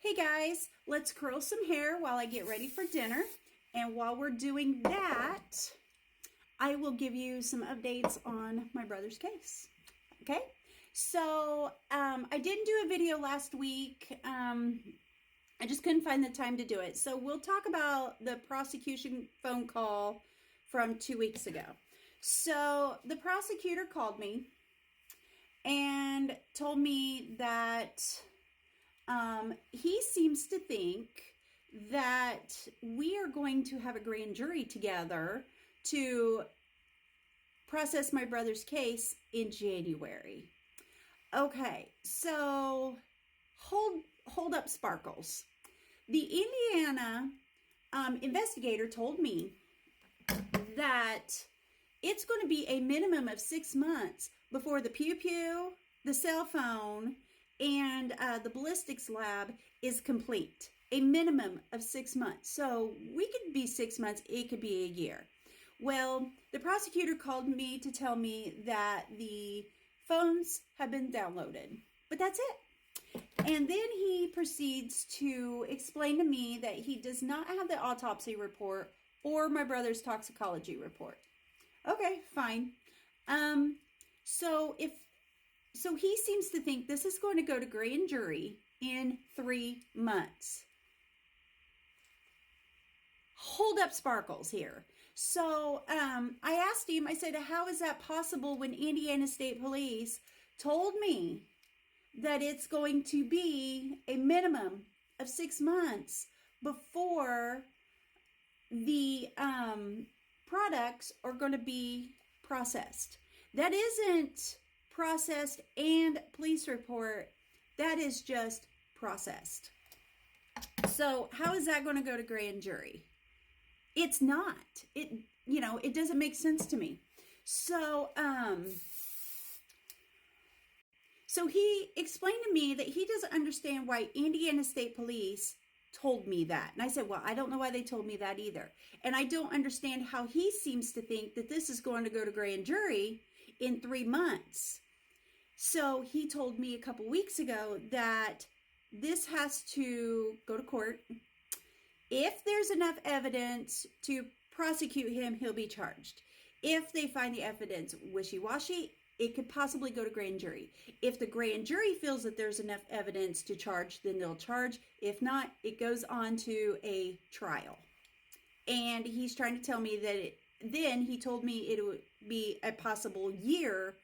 Hey guys, let's curl some hair while I get ready for dinner. And while we're doing that, I will give you some updates on my brother's case. Okay, so I didn't do a video last week. I just couldn't find the time to do it. So we'll talk about the prosecution phone call from 2 weeks ago. So the prosecutor called me and told me that he seems to think that we are going to have a grand jury together to process my brother's case in January. Okay, so hold up, Sparkles. The Indiana investigator told me that it's going to be a minimum of 6 months before the pew-pew, the cell phone, and the ballistics lab is complete. A minimum of 6 months. So we could be 6 months, it could be a year. Well, the prosecutor called me to tell me that the phones have been downloaded, but that's it. And then he proceeds to explain to me that he does not have the autopsy report or my brother's toxicology report. Okay, fine. So he seems to think this is going to go to grand jury in 3 months. Hold up, Sparkles here. So I asked him, I said, how is that possible when Indiana State Police told me that it's going to be a minimum of 6 months before the products are going to be processed? That isn't processed and police report. That is just processed. So how is that going to go to grand jury? It's not. It doesn't make sense to me. So he explained to me that he doesn't understand why Indiana State Police told me that. And I said, well, I don't know why they told me that either. And I don't understand how he seems to think that this is going to go to grand jury in 3 months. So he told me a couple weeks ago that this has to go to court. If there's enough evidence to prosecute him, he'll be charged. If they find the evidence wishy-washy, it could possibly go to grand jury. If the grand jury feels that there's enough evidence to charge, then they'll charge. If not, it goes on to a trial. And he's trying to tell me that then he told me it would be a possible year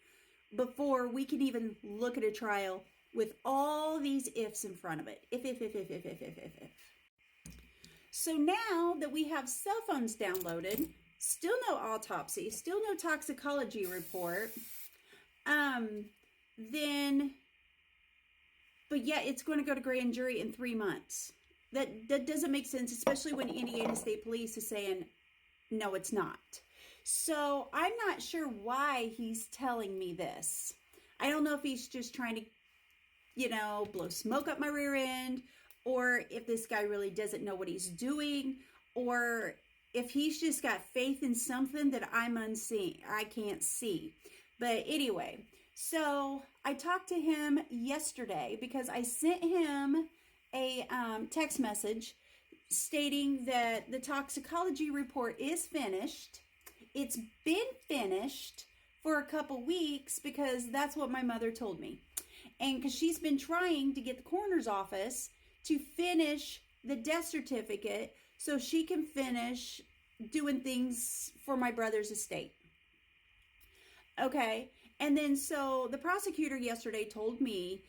before we can even look at a trial with all these ifs in front of it. If. So now that we have cell phones downloaded, still no autopsy, still no toxicology report, but yet it's going to go to grand jury in 3 months. That doesn't make sense, especially when Indiana State Police is saying, no, it's not. So I'm not sure why he's telling me this. I don't know if he's just trying to, blow smoke up my rear end, or if this guy really doesn't know what he's doing, or if he's just got faith in something that I can't see. But anyway, so I talked to him yesterday because I sent him a text message stating that the toxicology report is finished. It's been finished for a couple weeks because that's what my mother told me. And because she's been trying to get the coroner's office to finish the death certificate so she can finish doing things for my brother's estate. Okay, and then so the prosecutor yesterday told me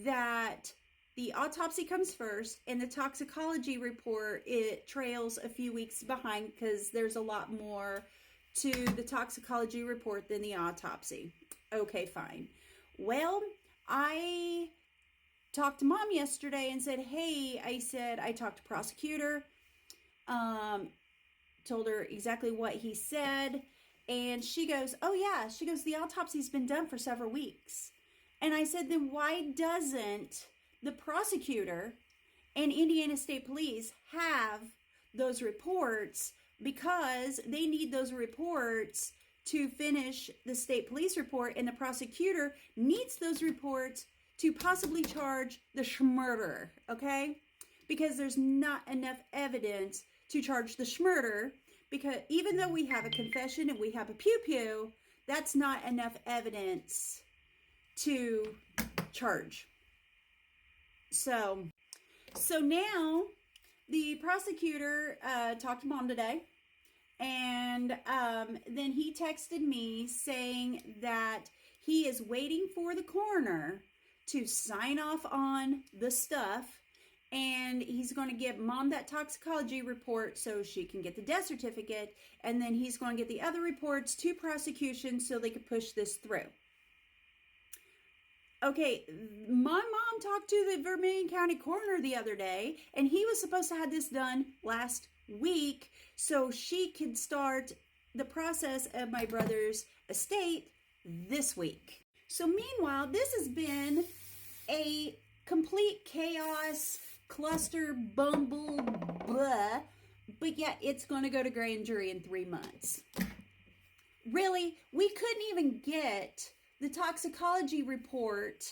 that the autopsy comes first and the toxicology report, it trails a few weeks behind because there's a lot more to the toxicology report than the autopsy. Okay, fine. Well, I talked to Mom yesterday and said, hey, I talked to prosecutor, told her exactly what he said, and she goes, oh yeah, the autopsy's been done for several weeks. And I said, then why doesn't the prosecutor and Indiana State Police have those reports? Because they need those reports to finish the state police report, and the prosecutor needs those reports to possibly charge the murderer, okay? because there's not enough evidence to charge the schmurder, because even though we have a confession and we have a pew-pew, that's not enough evidence to charge. So now the prosecutor talked to Mom today, and then he texted me saying that he is waiting for the coroner to sign off on the stuff, and he's going to give Mom that toxicology report so she can get the death certificate, and then he's going to get the other reports to prosecution so they could push this through. Okay, my mom talked to the Vermilion County coroner the other day, and he was supposed to have this done last week so she could start the process of my brother's estate this week. So meanwhile, this has been a complete chaos, cluster, bumble, blah, but yet it's going to go to grand jury in 3 months. Really, we couldn't even get the toxicology report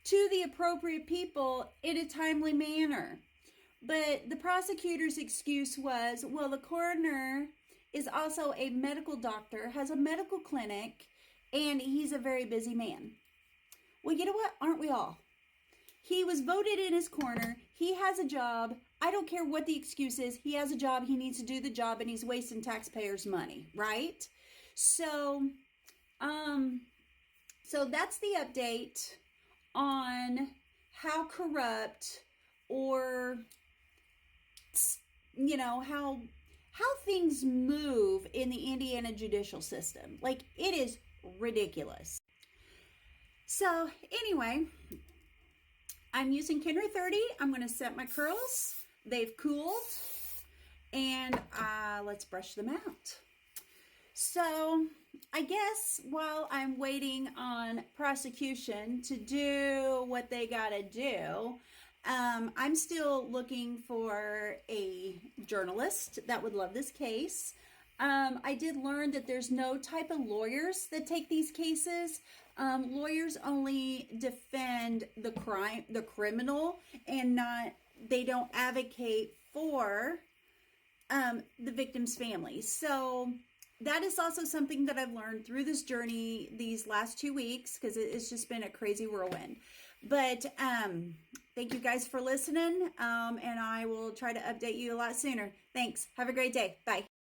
to the appropriate people in a timely manner. But the prosecutor's excuse was, well, the coroner is also a medical doctor, has a medical clinic, and he's a very busy man. Well, you know what? Aren't we all? He was voted in his corner. He has a job. I don't care what the excuse is. He has a job. He needs to do the job, and he's wasting taxpayers' money, right? So that's the update on how corrupt, or, you know, how things move in the Indiana judicial system. Like, it is ridiculous. So anyway, I'm using Kenra 30. I'm going to set my curls. They've cooled, and let's brush them out. So I guess while I'm waiting on prosecution to do what they gotta do, I'm still looking for a journalist that would love this case. I did learn that there's no type of lawyers that take these cases. Lawyers only defend the criminal, and they don't advocate for the victim's family. So that is also something that I've learned through this journey these last 2 weeks, because it's just been a crazy whirlwind. But thank you guys for listening, and I will try to update you a lot sooner. Thanks. Have a great day. Bye.